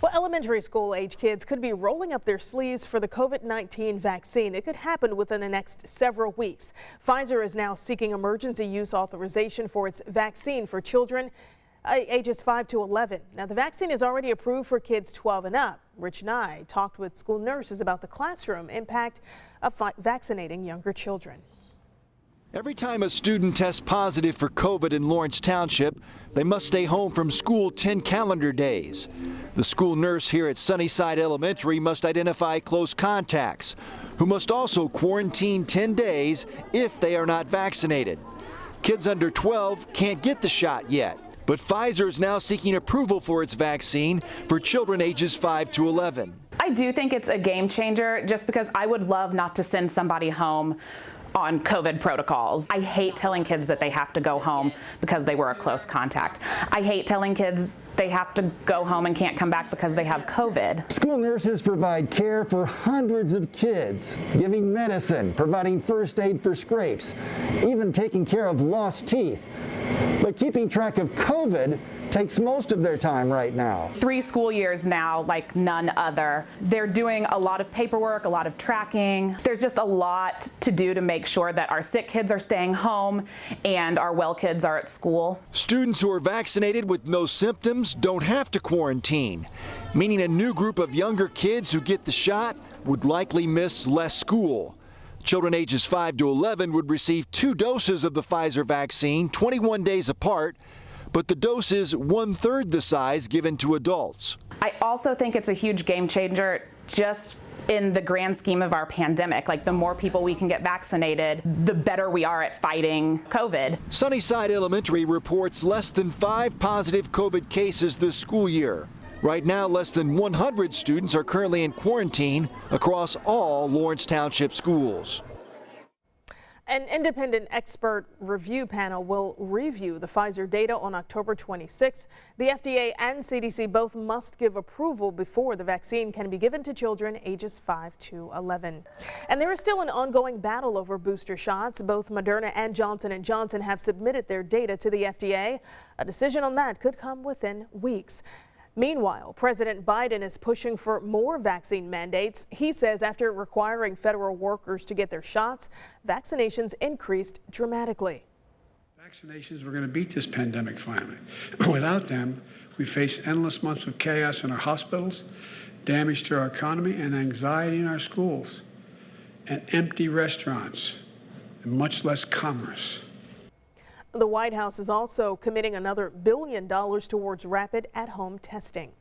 Well, elementary school age kids could be rolling up their sleeves for the COVID-19 vaccine. It could happen within the next several weeks. Pfizer is now seeking emergency use authorization for its vaccine for children ages 5 to 11. Now, the vaccine is already approved for kids 12 and up. Rich Nye talked with school nurses about the classroom impact of vaccinating younger children. Every time a student tests positive for COVID in Lawrence Township, they must stay home from school 10 calendar days. The school nurse here at Sunnyside Elementary must identify close contacts, who must also quarantine 10 days if they are not vaccinated. Kids under 12 can't get the shot yet, but Pfizer is now seeking approval for its vaccine for children ages 5 to 11. I do think it's a game changer just because I would love not to send somebody home on COVID protocols. I hate telling kids that they have to go home because they were a close contact. I hate telling kids they have to go home and can't come back because they have COVID. School nurses provide care for hundreds of kids, giving medicine, providing first aid for scrapes, even taking care of lost teeth. But keeping track of COVID takes most of their time right now. 3 school years now, like none other. They're doing a lot of paperwork, a lot of tracking. There's just a lot to do to make sure that our sick kids are staying home and our well kids are at school. Students who are vaccinated with no symptoms don't have to quarantine, meaning a new group of younger kids who get the shot would likely miss less school. Children ages 5 to 11 would receive 2 doses of the Pfizer vaccine 21 days apart, but the dose is 1/3 the size given to adults. I also think it's a huge game changer just in the grand scheme of our pandemic. Like, the more people we can get vaccinated, the better we are at fighting COVID. Sunnyside Elementary reports less than 5 positive COVID cases this school year. Right now, less than 100 students are currently in quarantine across all Lawrence Township schools. An independent expert review panel will review the Pfizer data on October 26. The FDA and CDC both must give approval before the vaccine can be given to children ages 5 to 11. And there is still an ongoing battle over booster shots. Both Moderna and Johnson & Johnson have submitted their data to the FDA. A decision on that could come within weeks. Meanwhile, President Biden is pushing for more vaccine mandates. He says after requiring federal workers to get their shots, vaccinations increased dramatically. Vaccinations were going to beat this pandemic finally. Without them, we face endless months of chaos in our hospitals, damage to our economy, and anxiety in our schools, and empty restaurants, and much less commerce. The White House is also committing another $1 billion towards rapid at-home testing.